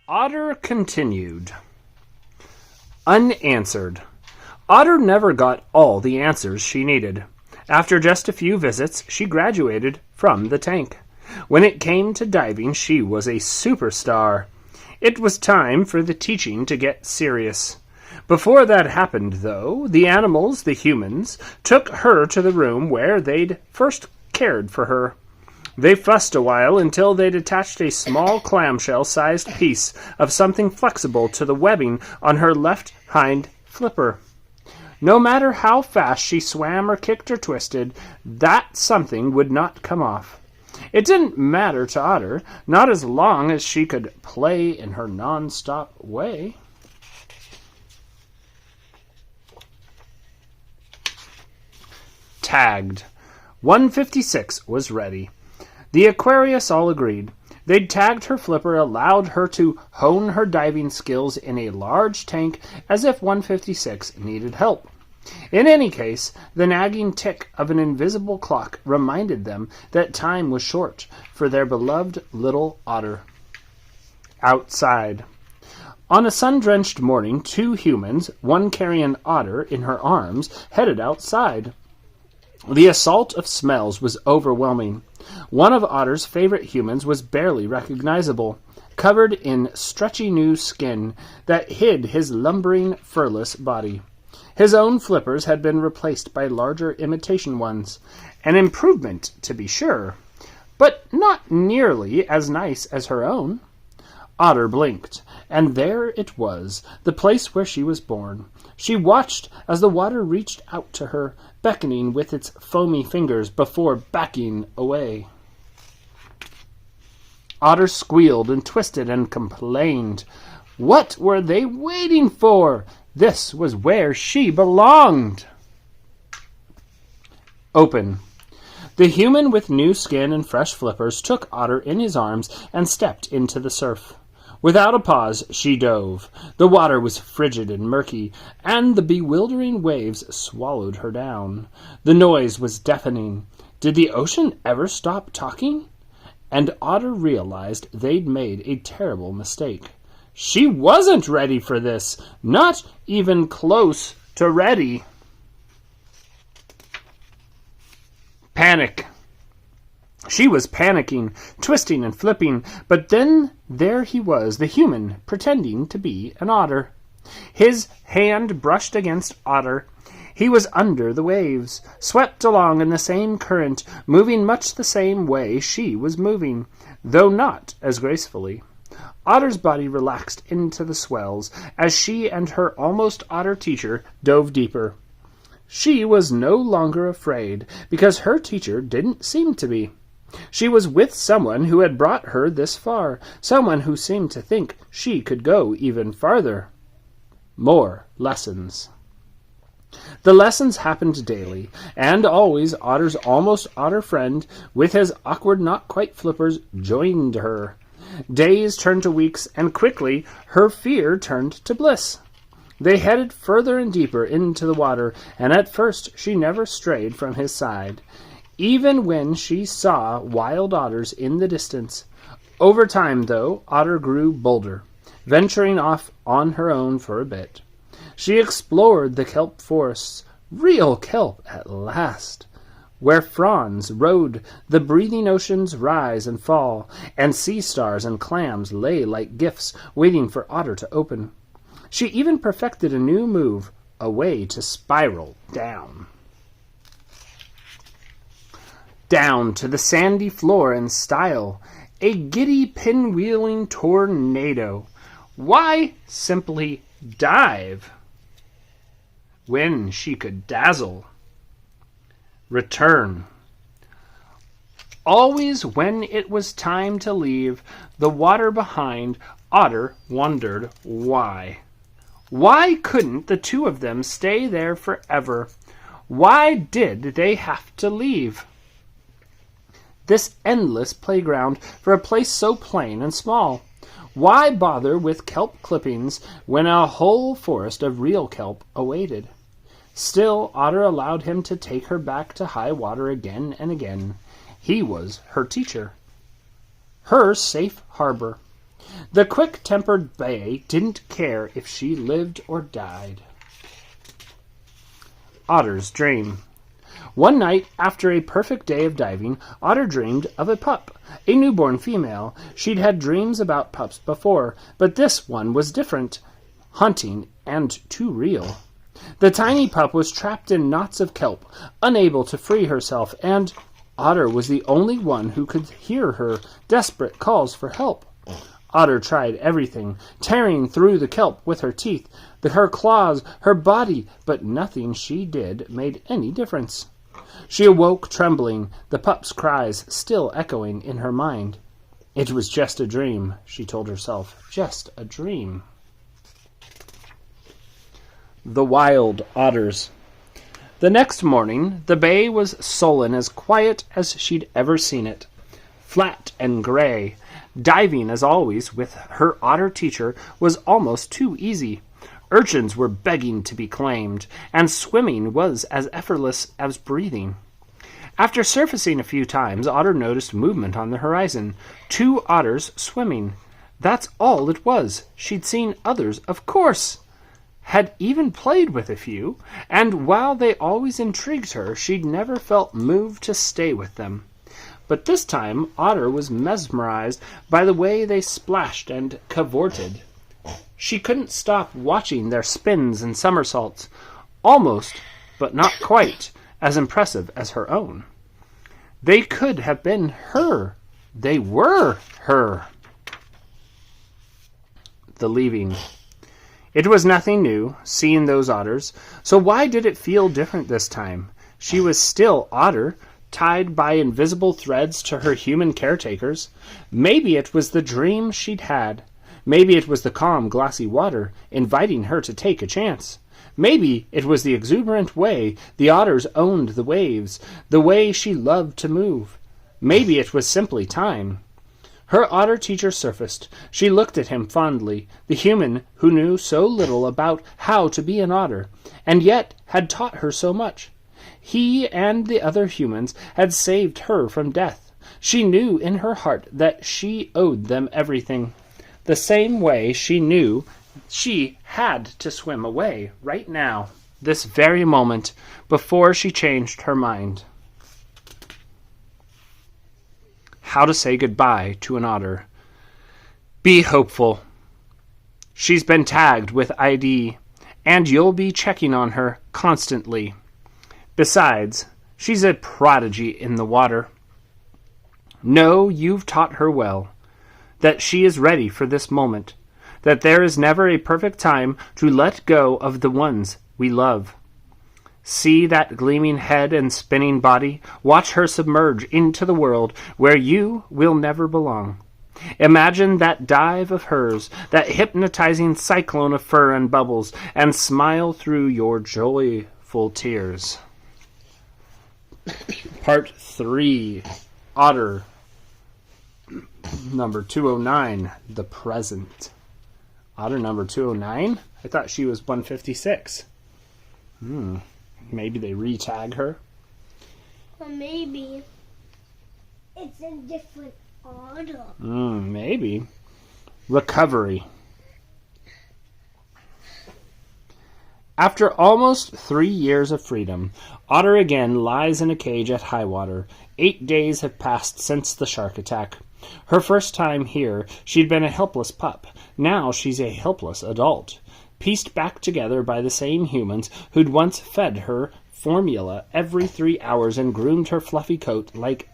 Otter continued. Unanswered. Otter never got all the answers she needed. After just a few visits, she graduated from the tank. When it came to diving, she was a superstar. It was time for the teaching to get serious. Before that happened, though, the animals, the humans, took her to the room where they'd first cared for her. They fussed a while until they'd attached a small clamshell-sized piece of something flexible to the webbing on her left hind flipper. No matter how fast she swam or kicked or twisted, that something would not come off. It didn't matter to Otter, not as long as she could play in her non-stop way. Tagged. 156 was ready. The Aquarius all agreed. They'd tagged her flipper, allowed her to hone her diving skills in a large tank as if 156 needed help. In any case, the nagging tick of an invisible clock reminded them that time was short for their beloved little Otter. Outside. On a sun-drenched morning, two humans, one carrying Otter in her arms, headed outside. The assault of smells was overwhelming. One of Otter's favorite humans was barely recognizable, covered in stretchy new skin that hid his lumbering, furless body. His own flippers had been replaced by larger imitation ones. An improvement, to be sure, but not nearly as nice as her own. Otter blinked, and there it was, the place where she was born. She watched as the water reached out to her, beckoning with its foamy fingers before backing away. Otter squealed and twisted and complained. What were they waiting for? This was where she belonged. Open. The human with new skin and fresh flippers took Otter in his arms and stepped into the surf. Without a pause, she dove. The water was frigid and murky, and the bewildering waves swallowed her down. The noise was deafening. Did the ocean ever stop talking? And Otter realized they'd made a terrible mistake. She wasn't ready for this, not even close to ready. Panic. She was panicking, twisting and flipping, but then there he was, the human, pretending to be an otter. His hand brushed against Otter. He was under the waves, swept along in the same current, moving much the same way she was moving, though not as gracefully. Otter's body relaxed into the swells as she and her almost otter teacher dove deeper. She was no longer afraid, because her teacher didn't seem to be. She was with someone who had brought her this far, someone who seemed to think she could go even farther. More lessons. The lessons happened daily, and always Otter's almost otter friend, with his awkward not-quite flippers, joined her. Days turned to weeks, and quickly her fear turned to bliss. They headed further and deeper into the water, and at first she never strayed from his side, even when she saw wild otters in the distance. Over time, though, Otter grew bolder, venturing off on her own for a bit. She explored the kelp forests, real kelp at last, where fronds rode the breathing ocean's rise and fall, and sea stars and clams lay like gifts waiting for Otter to open. She even perfected a new move, a way to spiral down. Down to the sandy floor in style, a giddy pinwheeling tornado. Why simply dive when she could dazzle? Return. Always when it was time to leave the water behind, Otter wondered why. Why couldn't the two of them stay there forever? Why did they have to leave this endless playground for a place so plain and small? Why bother with kelp clippings when a whole forest of real kelp awaited? Still, Otter allowed him to take her back to high water again and again. He was her teacher, her safe harbor. The quick-tempered bay didn't care if she lived or died. Otter's Dream. One night, after a perfect day of diving, Otter dreamed of a pup, a newborn female. She'd had dreams about pups before, but this one was different, haunting, and too real. The tiny pup was trapped in knots of kelp, unable to free herself, and Otter was the only one who could hear her desperate calls for help. Otter tried everything, tearing through the kelp with her teeth, her claws, her body, but nothing she did made any difference. She awoke trembling, the pup's cries still echoing in her mind. It was just a dream, she told herself, just a dream. The Wild Otters. The next morning, the bay was sullen, as quiet as she'd ever seen it. Flat and gray. Diving, as always, with her otter teacher was almost too easy. Urchins were begging to be claimed, and swimming was as effortless as breathing. After surfacing a few times, Otter noticed movement on the horizon. 2 otters swimming. That's all it was. She'd seen others, of course. Had even played with a few, and while they always intrigued her, she'd never felt moved to stay with them. But this time, Otter was mesmerized by the way they splashed and cavorted. She couldn't stop watching their spins and somersaults, almost, but not quite, as impressive as her own. They could have been her. They were her. The Leaving. It was nothing new, seeing those otters, so why did it feel different this time? She was still Otter, tied by invisible threads to her human caretakers. Maybe it was the dream she'd had. Maybe it was the calm, glassy water, inviting her to take a chance. Maybe it was the exuberant way the otters owned the waves, the way she loved to move. Maybe it was simply time. Her otter teacher surfaced. She looked at him fondly, the human who knew so little about how to be an otter, and yet had taught her so much. He and the other humans had saved her from death. She knew in her heart that she owed them everything. The same way she knew she had to swim away right now, this very moment, before she changed her mind. How to say goodbye to an otter. Be hopeful. She's been tagged with ID, and you'll be checking on her constantly. Besides, she's a prodigy in the water. Know you've taught her well, that she is ready for this moment, that there is never a perfect time to let go of the ones we love. See that gleaming head and spinning body. Watch her submerge into the world where you will never belong. Imagine that dive of hers, that hypnotizing cyclone of fur and bubbles, and smile through your joyful tears. Part 3. Otter. Number 209. The Present. Otter number 209? I thought she was 156. Maybe they re-tag her. Or maybe it's a different order. Maybe. Recovery. After almost 3 years of freedom, Otter again lies in a cage at high water. 8 days have passed since the shark attack. Her first time here, she'd been a helpless pup. Now she's a helpless adult, pieced back together by the same humans who'd once fed her formula every 3 hours and groomed her fluffy coat like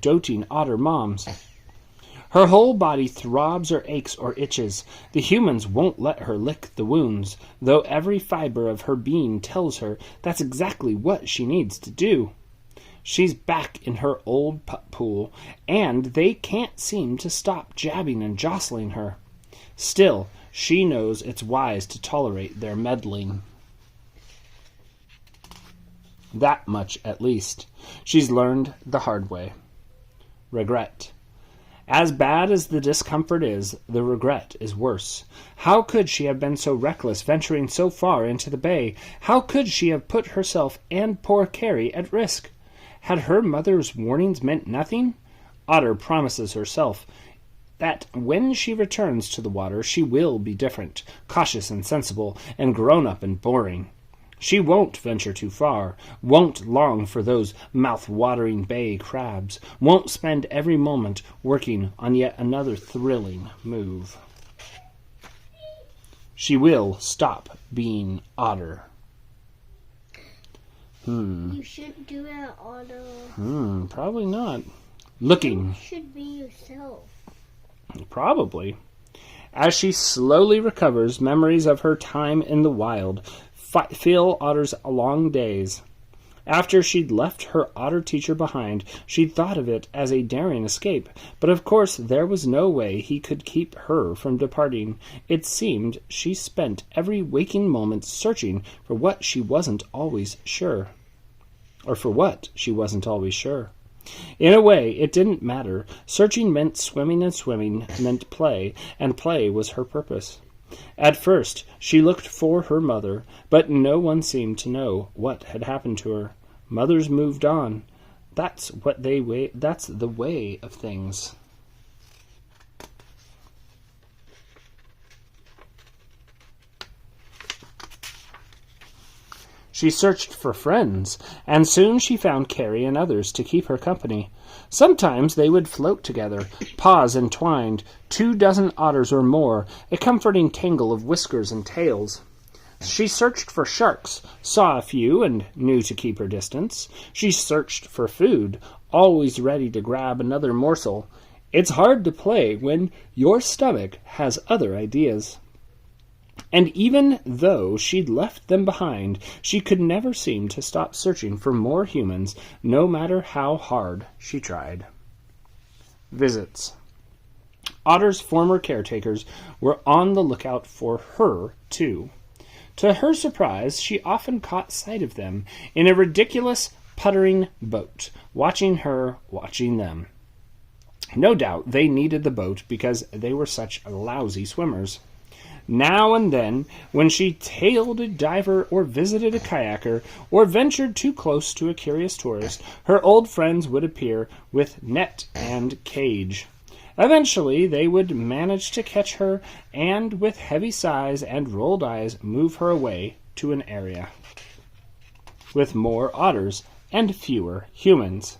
doting otter moms. Her whole body throbs or aches or itches. The humans won't let her lick the wounds, though every fiber of her being tells her that's exactly what she needs to do. She's back in her old pup pool, and they can't seem to stop jabbing and jostling her. Still, she knows it's wise to tolerate their meddling. That much, at least, she's learned the hard way. Regret. As bad as the discomfort is, the regret is worse. How could she have been so reckless, venturing so far into the bay? How could she have put herself and poor Carrie at risk? Had her mother's warnings meant nothing? Otter promises herself that when she returns to the water she will be different, cautious and sensible, and grown-up and boring. She won't venture too far, won't long for those mouth-watering bay crabs, won't spend every moment working on yet another thrilling move. She will stop being Otter. You shouldn't do that, Otter. Probably not. Looking. You should be yourself. Probably. As she slowly recovers, memories of her time in the wild fill Otter's long days. After she'd left her otter teacher behind, she'd thought of it as a daring escape, but of course there was no way he could keep her from departing. It seemed she spent every waking moment searching for what she wasn't always sure. Or for what she wasn't always sure. In a way, it didn't matter. Searching meant swimming, and swimming meant play, and play was her purpose. At first, she looked for her mother, but no one seemed to know what had happened to her. Mothers moved on. That's the way of things. She searched for friends, and soon she found Carrie and others to keep her company. Sometimes they would float together, paws entwined, 24 otters or more, a comforting tangle of whiskers and tails. She searched for sharks, saw a few, and knew to keep her distance. She searched for food, always ready to grab another morsel. It's hard to play when your stomach has other ideas. And even though she'd left them behind, she could never seem to stop searching for more humans, no matter how hard she tried. Visits. Otter's former caretakers were on the lookout for her, too. To her surprise, she often caught sight of them in a ridiculous, puttering boat, watching her, watching them. No doubt they needed the boat because they were such lousy swimmers. Now and then, when she tailed a diver or visited a kayaker or ventured too close to a curious tourist, her old friends would appear with net and cage. Eventually, they would manage to catch her and, with heavy sighs and rolled eyes, move her away to an area with more otters and fewer humans.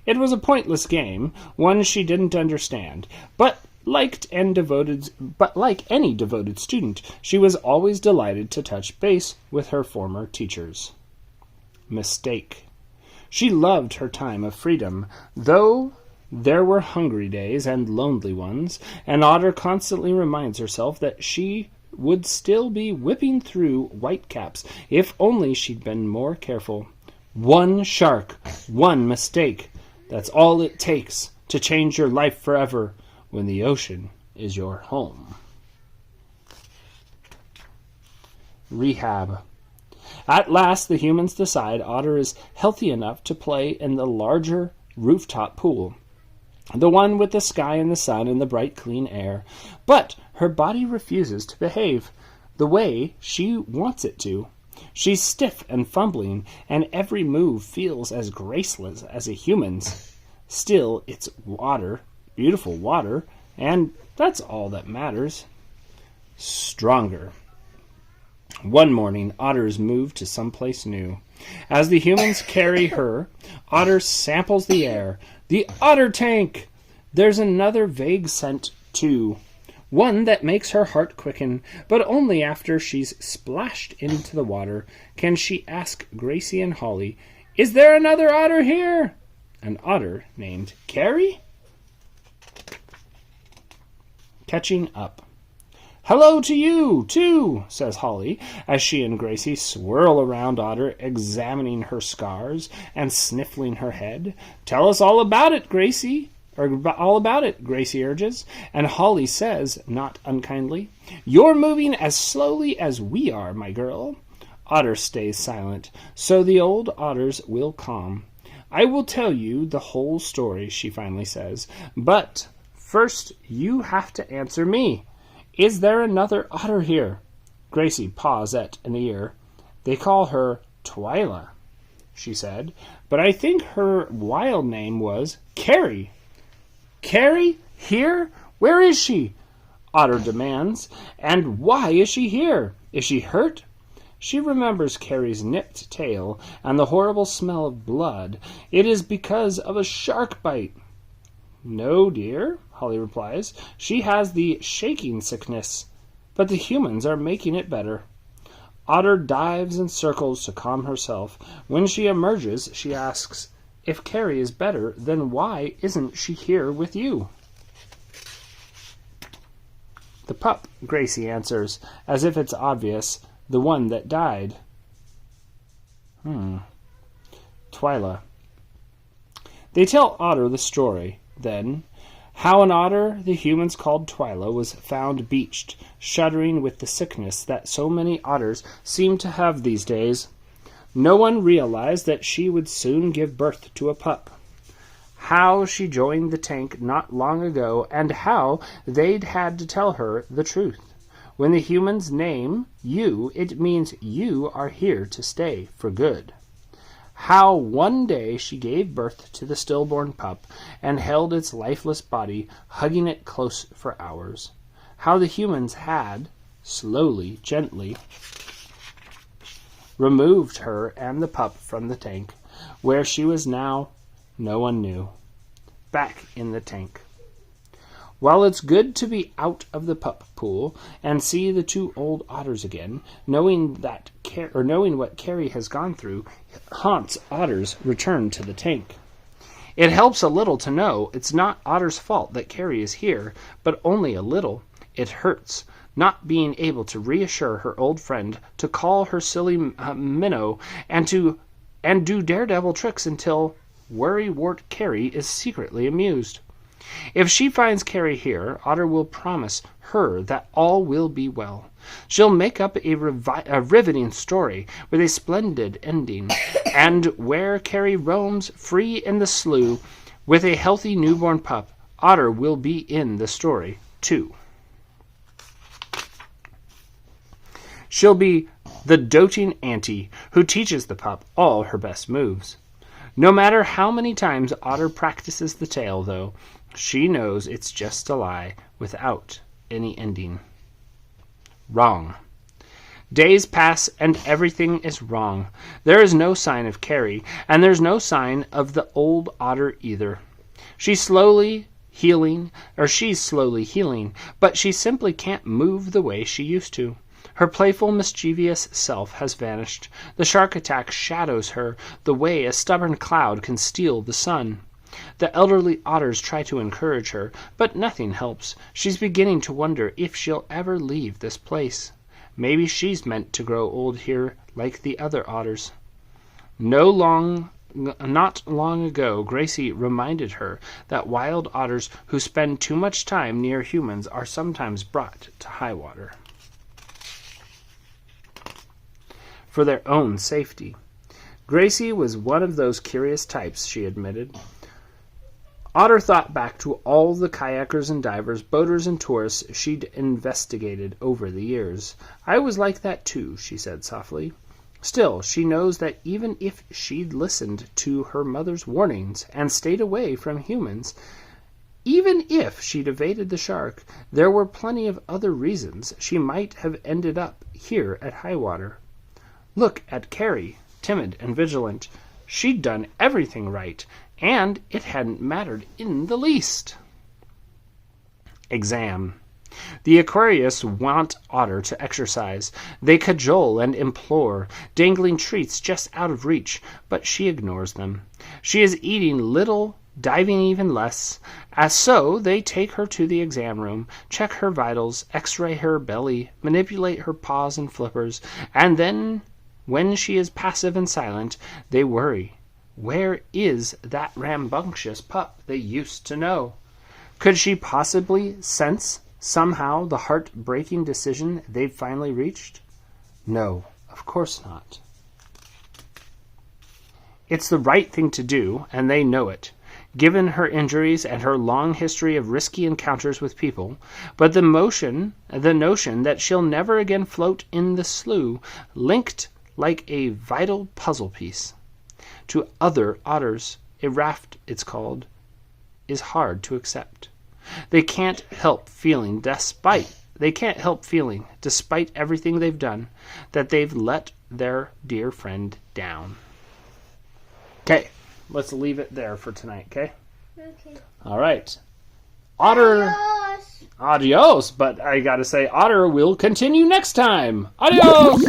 It was a pointless game, one she didn't understand, but like any devoted student, she was always delighted to touch base with her former teachers. Mistake. She loved her time of freedom, though there were hungry days and lonely ones, and Otter constantly reminds herself that she would still be whipping through whitecaps if only she'd been more careful. One shark, one mistake. That's all it takes to change your life forever when the ocean is your home. Rehab. At last, the humans decide Otter is healthy enough to play in the larger rooftop pool, the one with the sky and the sun and the bright, clean air. But her body refuses to behave the way she wants it to. She's stiff and fumbling, and every move feels as graceless as a human's. Still, it's water, beautiful water, and that's all that matters. Stronger. One morning, Otter is moved to someplace new. As the humans carry her, Otter samples the air. The otter tank! There's another vague scent, too. One that makes her heart quicken, but only after she's splashed into the water can she ask Gracie and Holly, "Is there another otter here?" An otter named Carrie? Catching up. "Hello to you, too," says Holly, as she and Gracie swirl around Otter, examining her scars and sniffling her head. "Tell us all about it, Gracie." Gracie urges, and Holly says, not unkindly, "You're moving as slowly as we are, my girl." Otter stays silent, so the old otters will calm. "I will tell you the whole story," she finally says, "but first you have to answer me. Is there another otter here?" Gracie paws at an ear. "They call her Twyla," she said, "but I think her wild name was Carrie." "Carrie? Here? Where is she? Otter demands. And why is she here? Is she hurt? She remembers Carrie's nipped tail and the horrible smell of blood. It is because of a shark bite. No, dear, Holly replies. She has the shaking sickness, but the humans are making it better. Otter dives in circles to calm herself. When she emerges, she asks, if Carrie is better, then why isn't she here with you? The pup, Gracie answers, as if it's obvious, the one that died. Twyla. They tell Otter the story, then, how an otter the humans called Twyla was found beached, shuddering with the sickness that so many otters seem to have these days. No one realized that she would soon give birth to a pup. How she joined the tank not long ago, and how they'd had to tell her the truth. When the humans name you, it means you are here to stay for good. How one day she gave birth to the stillborn pup and held its lifeless body, hugging it close for hours. How the humans had, slowly, gently, removed her and the pup from the tank. Where she was now, no one knew. Back in the tank. While it's good to be out of the pup pool and see the two old otters again, knowing what Carrie has gone through haunts Otter's return to the tank. It helps a little to know it's not Otter's fault that Carrie is here, but only a little. It hurts, not being able to reassure her old friend, to call her silly minnow, and do daredevil tricks until worrywart Carrie is secretly amused. If she finds Carrie here, Otter will promise her that all will be well. She'll make up a riveting story with a splendid ending, and where Carrie roams free in the slough with a healthy newborn pup, Otter will be in the story, too. She'll be the doting auntie who teaches the pup all her best moves. No matter how many times Otter practices the tale, though, she knows it's just a lie without any ending. Wrong. Days pass and everything is wrong. There is no sign of Carrie, and there's no sign of the old otter either. She's slowly healing, but she simply can't move the way she used to. Her playful, mischievous self has vanished. The shark attack shadows her the way a stubborn cloud can steal the sun. The elderly otters try to encourage her, but nothing helps. She's beginning to wonder if she'll ever leave this place. Maybe she's meant to grow old here like the other otters. Not long ago, Gracie reminded her that wild otters who spend too much time near humans are sometimes brought to high water for their own safety. Gracie was one of those curious types, she admitted. Otter thought back to all the kayakers and divers, boaters and tourists she'd investigated over the years. I was like that too, she said softly. Still, she knows that even if she'd listened to her mother's warnings and stayed away from humans, even if she'd evaded the shark, there were plenty of other reasons she might have ended up here at high water. Look at Carrie, timid and vigilant. She'd done everything right, and it hadn't mattered in the least. Exam. The aquariusts want Otter to exercise. They cajole and implore, dangling treats just out of reach, but she ignores them. She is eating little, diving even less. So they take her to the exam room, check her vitals, x-ray her belly, manipulate her paws and flippers, and then, when she is passive and silent, they worry. Where is that rambunctious pup they used to know? Could she possibly sense somehow the heart-breaking decision they've finally reached? No, of course not. It's the right thing to do, and they know it, given her injuries and her long history of risky encounters with people, but the notion that she'll never again float in the slough, linked like a vital puzzle piece to other otters, a raft it's called, is hard to accept. They can't help feeling, despite everything they've done, that they've let their dear friend down. Okay, let's leave it there for tonight, okay? Okay. All right. Otter. Adios. Adios, but I gotta say, Otter will continue next time. Adios!